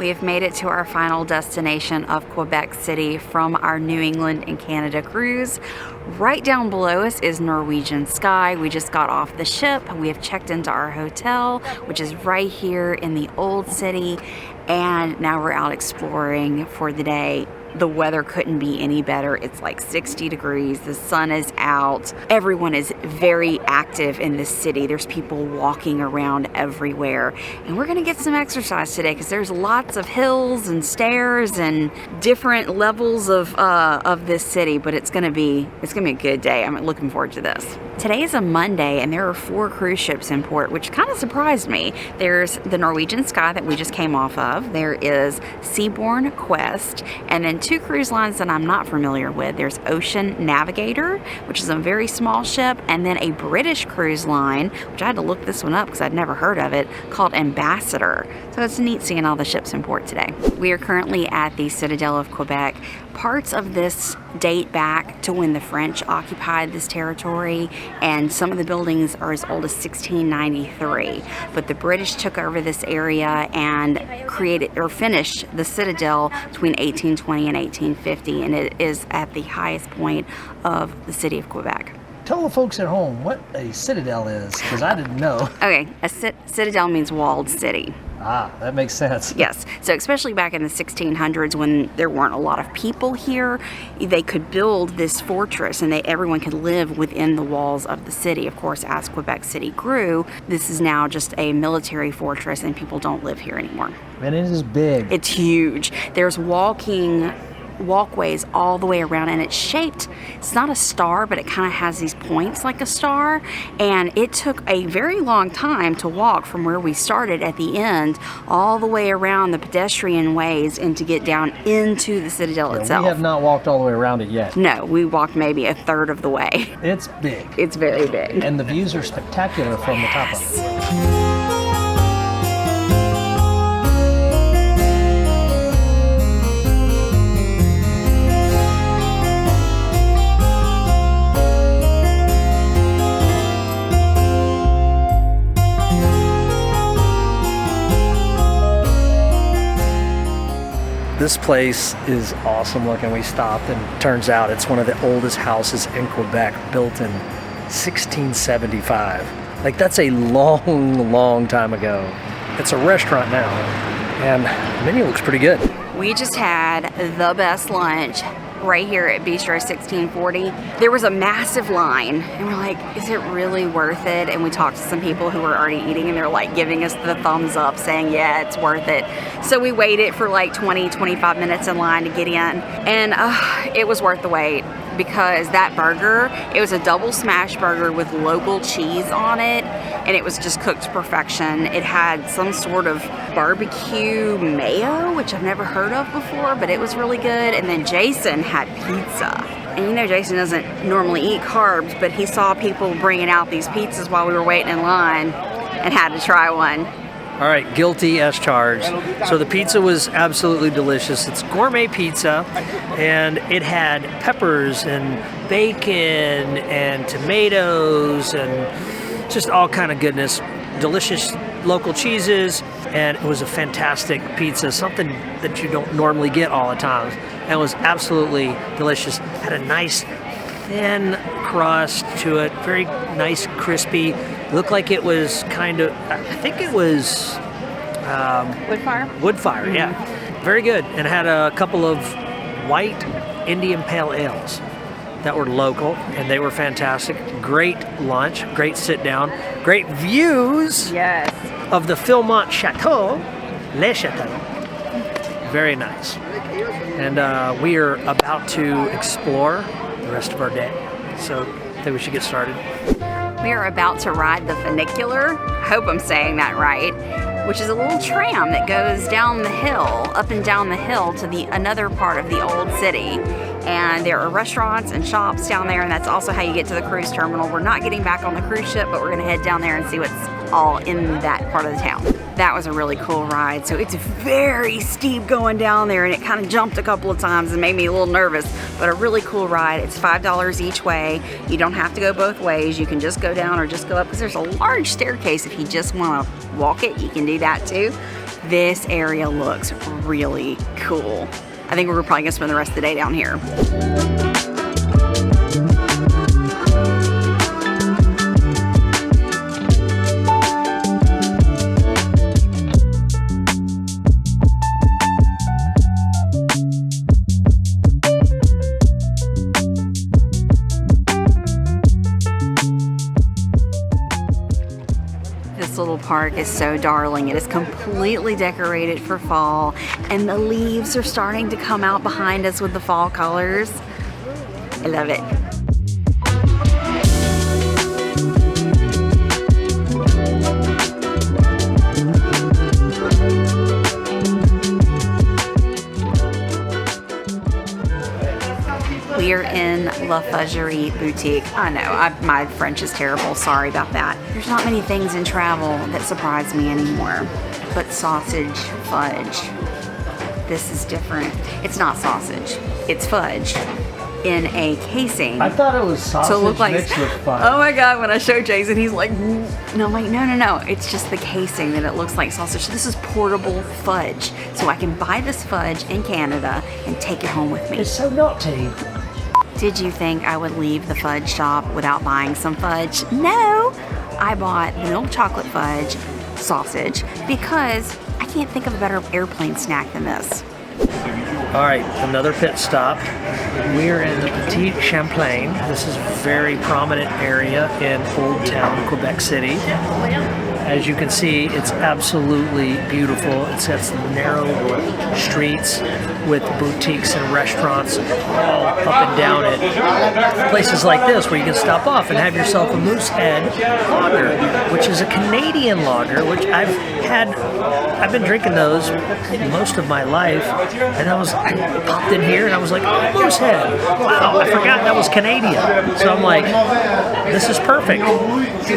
We have made it to our final destination of Quebec City from our New England and Canada cruise. Right down below us is Norwegian Sky. We just got off the ship. We have checked into our hotel, which is right here in the old city, and now we're out exploring for the day. The weather couldn't be any better. It's like 60 degrees. The sun is out. Everyone is very active in this city. There's people walking around everywhere. And we're gonna get some exercise today because there's lots of hills and stairs and different levels of this city, but it's gonna be a good day. I'm looking forward to this. Today is a Monday and there are 4 cruise ships in port, which kind of surprised me. There's the Norwegian Sky that we just came off of. There is Seabourn Quest, and then 2 cruise lines that I'm not familiar with. There's Ocean Navigator, which is a very small ship, and then a British cruise line, which I had to look this one up because I'd never heard of it, called Ambassador. So it's neat seeing all the ships in port today. We are currently at the Citadel of Quebec. Parts of this date back to when the French occupied this territory, and some of the buildings are as old as 1693. But the British took over this area and created or finished the Citadel between 1820 and 1850, and it is at the highest point of the city of Quebec. Tell the folks at home what a citadel is, because I didn't know. Okay, a citadel means walled city. Ah, that makes sense. Yes, so especially back in the 1600s when there weren't a lot of people here, they could build this fortress and everyone could live within the walls of the city. Of course, as Quebec City grew, this is now just a military fortress and people don't live here anymore. And it is big. It's huge. There's walkways all the way around, and it's shaped, it's not a star, but it kind of has these points like a star, and it took a very long time to walk from where we started at the end all the way around the pedestrian ways and to get down into the Citadel itself. We have not walked all the way around it yet. No, we walked maybe a third of the way. It's big. It's very big. And the views are spectacular from the top of it. This place is awesome looking. We stopped and turns out it's one of the oldest houses in Quebec, built in 1675. Like, that's a long, long time ago. It's a restaurant now, and the menu looks pretty good. We just had the best lunch right here at Bistro 1640. There was a massive line and we're like, is it really worth it? And we talked to some people who were already eating and they're like giving us the thumbs up saying, yeah, it's worth it. So we waited for like 20-25 minutes in line to get in, and it was worth the wait because that burger, it was a double smash burger with local cheese on it, and it was just cooked to perfection. It had some sort of barbecue mayo, which I've never heard of before, but it was really good. And then Jason had pizza. And you know Jason doesn't normally eat carbs, but he saw people bringing out these pizzas while we were waiting in line and had to try one. All right, guilty as charged. So the pizza was absolutely delicious. It's gourmet pizza, and it had peppers and bacon and tomatoes and just all kind of goodness. Delicious local cheeses, and it was a fantastic pizza, something that you don't normally get all the time. And it was absolutely delicious. Had a nice thin crust to it, very nice, crispy. Looked like it was kind of, I think it was Wood fire? Wood fire, yeah. Very good. And it had a couple of white Indian pale ales that were local, and they were fantastic. Great lunch, great sit down, great views. Yes. Of the Philmont Chateau, Le Chateau. Very nice. And we are about to explore the rest of our day. So I think we should get started. We are about to ride the Funiculaire. I hope I'm saying that right. Which is a little tram that goes down the hill, up and down the hill to another part of the old city. And there are restaurants and shops down there, and that's also how you get to the cruise terminal. We're not getting back on the cruise ship, but we're gonna head down there and see what's all in that part of the town. That was a really cool ride. So it's very steep going down there, and it kind of jumped a couple of times and made me a little nervous, but a really cool ride. It's $5 each way. You don't have to go both ways. You can just go down or just go up, because there's a large staircase. If you just want to walk it, you can do that too. This area looks really cool. I think we're probably gonna spend the rest of the day down here. This little park is so darling. It is completely decorated for fall, and the leaves are starting to come out behind us with the fall colors. I love it. We are in La Fudgerie Boutique. I know, my French is terrible, sorry about that. There's not many things in travel that surprise me anymore, but sausage fudge. This is different. It's not sausage, it's fudge in a casing. I thought it was sausage mixed with fudge. Oh my God, when I showed Jason, he's like, no, I'm like, no. It's just the casing that it looks like sausage. So this is portable fudge. So I can buy this fudge in Canada and take it home with me. It's so naughty. Did you think I would leave the fudge shop without buying some fudge? No! I bought the milk chocolate fudge sausage because I can't think of a better airplane snack than this. All right, another pit stop. We're in the Petit Champlain. This is a very prominent area in Old Town, Quebec City. As you can see, it's absolutely beautiful. It sets narrow streets with boutiques and restaurants all up and down it. Places like this where you can stop off and have yourself a Moosehead lager, which is a Canadian lager, which I've been drinking those most of my life, and I popped in here and I was like, oh, Moosehead. Wow, I forgot that was Canadian. So I'm like, this is perfect.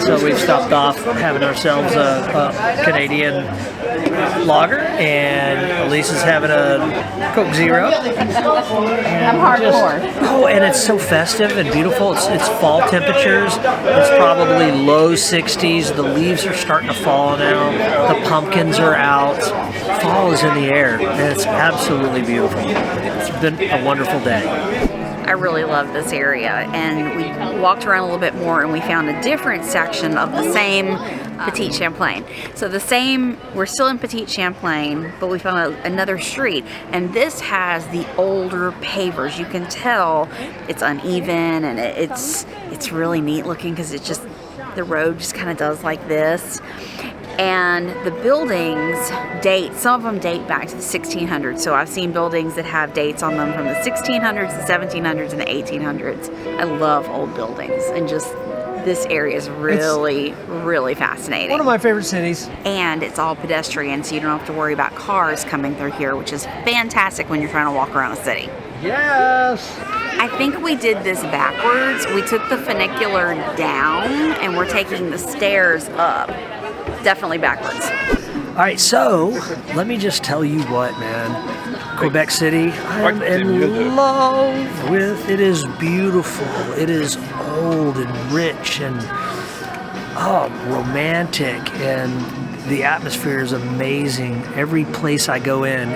So we've stopped off having ourselves a Canadian lager, and Elise is having a Coke Zero. I'm hardcore. And it's so festive and beautiful. It's fall temperatures. It's probably low 60s. The leaves are starting to fall now. The pumpkins are out. Fall is in the air, and it's absolutely beautiful. It's been a wonderful day. I really love this area, and we walked around a little bit more and we found a different section of the same Petit Champlain. So we're still in Petit Champlain, but we found another street, and this has the older pavers. You can tell it's uneven, and it's really neat looking because the road just kind of does like this. And the buildings some of them date back to the 1600s. So I've seen buildings that have dates on them from the 1600s, the 1700s, and the 1800s. I love old buildings, and just this area is really, really fascinating. One of my favorite cities. And it's all pedestrian, so you don't have to worry about cars coming through here, which is fantastic when you're trying to walk around a city. Yes! I think we did this backwards. We took the funicular down, and we're taking the stairs up. Definitely backwards. All right, so let me just tell you what, man. Quebec City, I'm in love with. It is beautiful. It is old and rich and romantic, and the atmosphere is amazing. Every place I go in,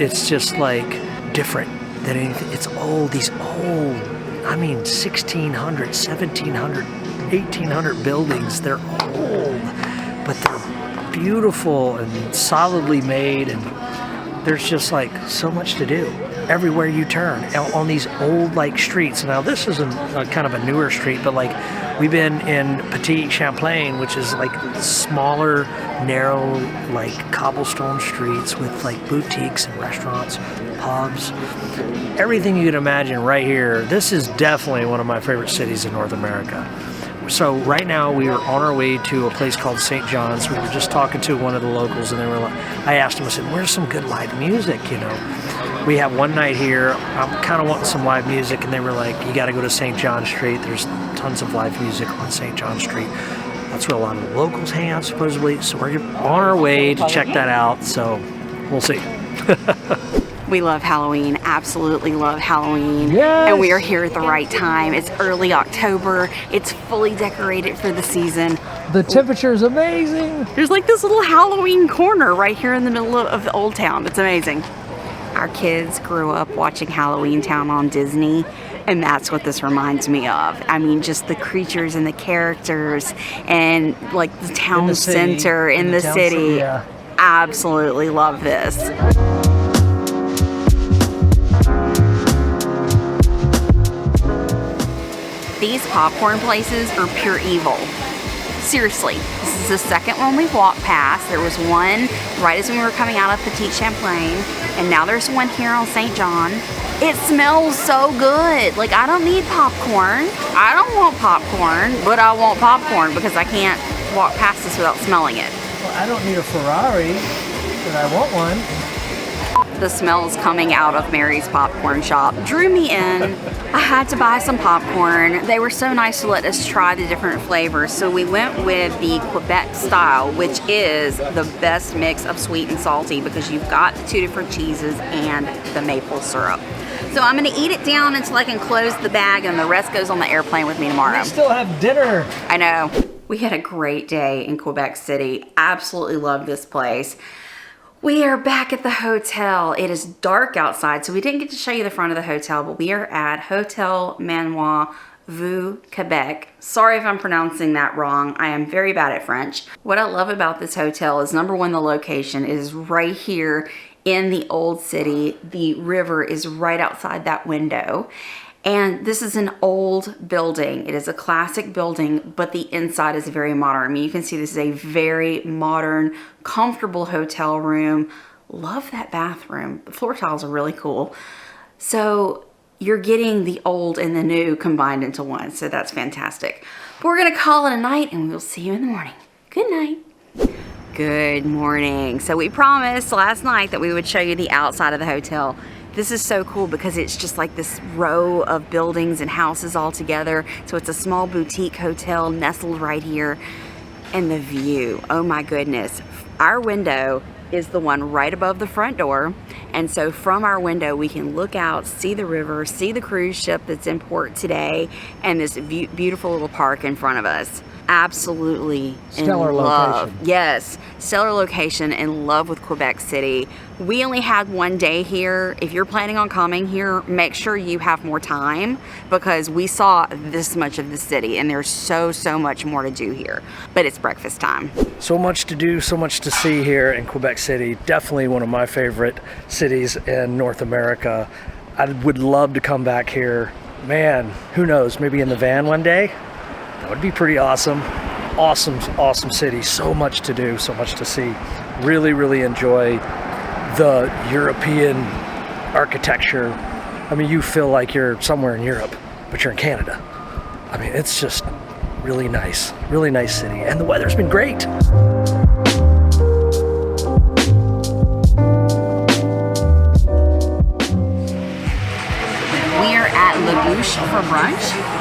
it's just like different than anything. It's old. These old, 1600, 1700, 1800 buildings. They're old, but they're beautiful and solidly made, and there's just like so much to do everywhere you turn on these old like streets. Now this is kind of a newer street, but like we've been in Petit Champlain, which is like smaller, narrow, like cobblestone streets with like boutiques and restaurants, pubs, everything you can imagine right here. This is definitely one of my favorite cities in North America. So right now we are on our way to a place called St. John's. We were just talking to one of the locals, and I asked them, I said, where's some good live music, you know? We have one night here, I'm kind of wanting some live music, and they were like, you got to go to St. John Street. There's tons of live music on St. John Street. That's where a lot of the locals hang out, supposedly. So we're on our way to check that out, so we'll see. We love Halloween, absolutely love Halloween. Yes. And we are here at the right time. It's early October. It's fully decorated for the season. The temperature is amazing. There's like this little Halloween corner right here in the middle of the old town. It's amazing. Our kids grew up watching Halloween Town on Disney, and that's what this reminds me of. I mean, just the creatures and the characters and like the town center in the city. Yeah. Absolutely love this. These popcorn places are pure evil. Seriously, this is the second one we've walked past. There was one right as we were coming out of Petit Champlain, and now there's one here on St. John. It smells so good. Like, I don't need popcorn. I don't want popcorn, but I want popcorn because I can't walk past this without smelling it. Well, I don't need a Ferrari, but I want one. The smells coming out of Mary's popcorn shop drew me in. I had to buy some popcorn. They were so nice to let us try the different flavors. So we went with the Quebec style, which is the best mix of sweet and salty because you've got the two different cheeses and the maple syrup. So I'm gonna eat it down until I can close the bag, and the rest goes on the airplane with me tomorrow. We still have dinner. I know. We had a great day in Quebec City. Absolutely love this place. We are back at the hotel. It is dark outside, so we didn't get to show you the front of the hotel, but we are at Hotel Manoir Vue, Quebec. Sorry if I'm pronouncing that wrong. I am very bad at French. What I love about this hotel is, number one, the location. It is right here in the old city. The river is right outside that window. And this is an old building. It is a classic building, but the inside is very modern. I mean, you can see this is a very modern, comfortable hotel room. Love that bathroom. The floor tiles are really cool. So you're getting the old and the new combined into one. So that's fantastic. But we're gonna call it a night, and we'll see you in the morning. Good night. Good morning. So we promised last night that we would show you the outside of the hotel. This is so cool because it's just like this row of buildings and houses all together. So it's a small boutique hotel nestled right here. And the view, oh my goodness. Our window is the one right above the front door. And so from our window, we can look out, see the river, see the cruise ship that's in port today, and this beautiful little park in front of us. Absolutely stellar in love. location. Yes, stellar location, in love with Quebec City. We only had one day here. If you're planning on coming here, make sure you have more time because we saw this much of the city and there's so much more to do here. But it's breakfast time. So much to do, so much to see here in Quebec City. Definitely one of my favorite cities in North America. I would love to come back here. Man, who knows, maybe in the van one day? That would be pretty awesome. Awesome city. So much to do, so much to see. Really enjoy the European architecture. I mean, you feel like you're somewhere in Europe, but you're in Canada. I mean, it's just really nice city. And the weather's been great. We are at Le Bouche for brunch.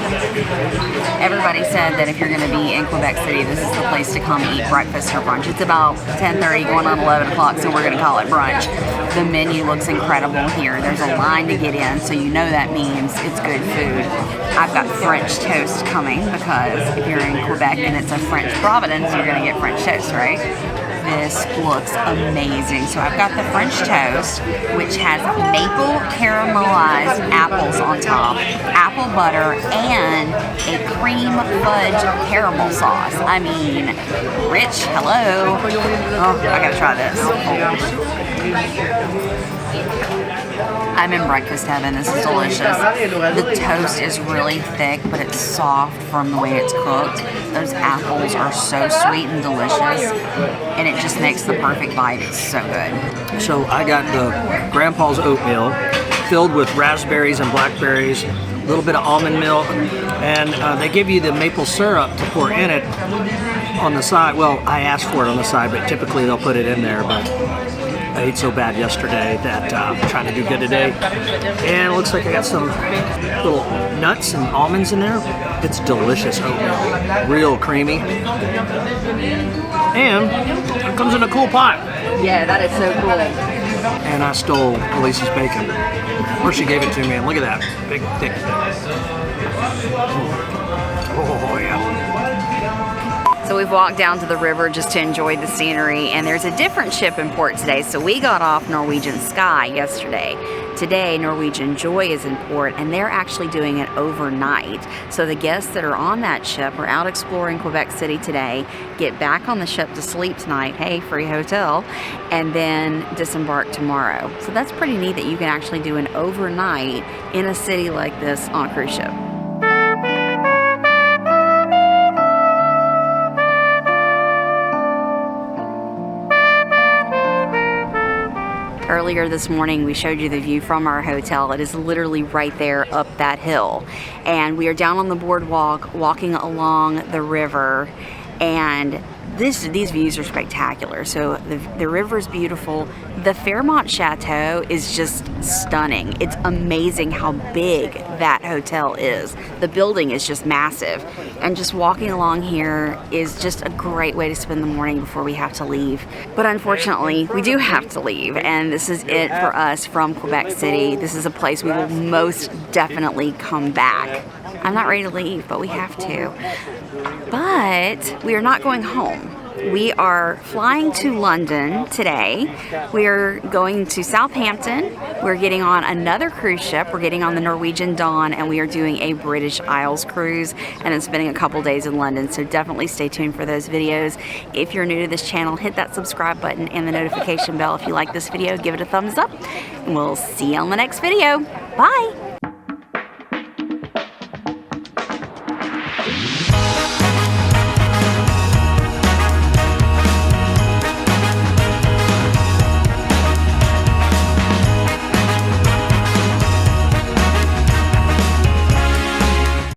Everybody said that if you're going to be in Quebec City, this is the place to come eat breakfast or brunch. It's about 10:30, going on 11 o'clock, so we're going to call it brunch. The menu looks incredible here. There's a line to get in, so you know that means it's good food. I've got French toast coming because if you're in Quebec and it's a French Providence, you're going to get French toast, right? This looks amazing. So I've got the French toast, which has maple caramelized apples on top, apple butter, and a cream fudge caramel sauce. I mean, rich, hello. Oh, I gotta try this. I'm in breakfast heaven. This is delicious. The toast is really thick, but it's soft from the way it's cooked. Those apples are so sweet and delicious, and it just makes the perfect bite. It's so good. So I got the Grandpa's oatmeal filled with raspberries and blackberries, a little bit of almond milk, and they give you the maple syrup to pour in it on the side. Well, I asked for it on the side, but typically they'll put it in there, but I ate so bad yesterday that I'm trying to do good today. And it looks like I got some little nuts and almonds in there. It's delicious oatmeal, real creamy. And it comes in a cool pot. Yeah, that is so cool. and I stole Elise's bacon. Or she gave it to me, and look at that big thick thing. Oh yeah. So we've walked down to the river just to enjoy the scenery, and there's a different ship in port today. So we got off Norwegian Sky yesterday. Today, Norwegian Joy is in port, and they're actually doing it overnight. So the guests that are on that ship are out exploring Quebec City today, get back on the ship to sleep tonight, hey, free hotel, and then disembark tomorrow. So that's pretty neat that you can actually do an overnight in a city like this on a cruise ship. Earlier this morning, we showed you the view from our hotel. It is literally right there up that hill. And we are down on the boardwalk, walking along the river, and these views are spectacular. So the river is beautiful. The Fairmont Chateau is just stunning. It's amazing how big that hotel is. The building is just massive. And just walking along here is just a great way to spend the morning before we have to leave. But unfortunately, we do have to leave, and this is it for us from Quebec City. This is a place we will most definitely come back. I'm not ready to leave, but we have to. But we are not going home. We are flying to London today. We are going to Southampton. We're getting on another cruise ship. We're getting on the Norwegian Dawn, and we are doing a British Isles cruise and then spending a couple days in London. So definitely stay tuned for those videos. If you're new to this channel, hit that subscribe button and the notification bell. If you like this video, give it a thumbs up, and we'll see you on the next video. Bye!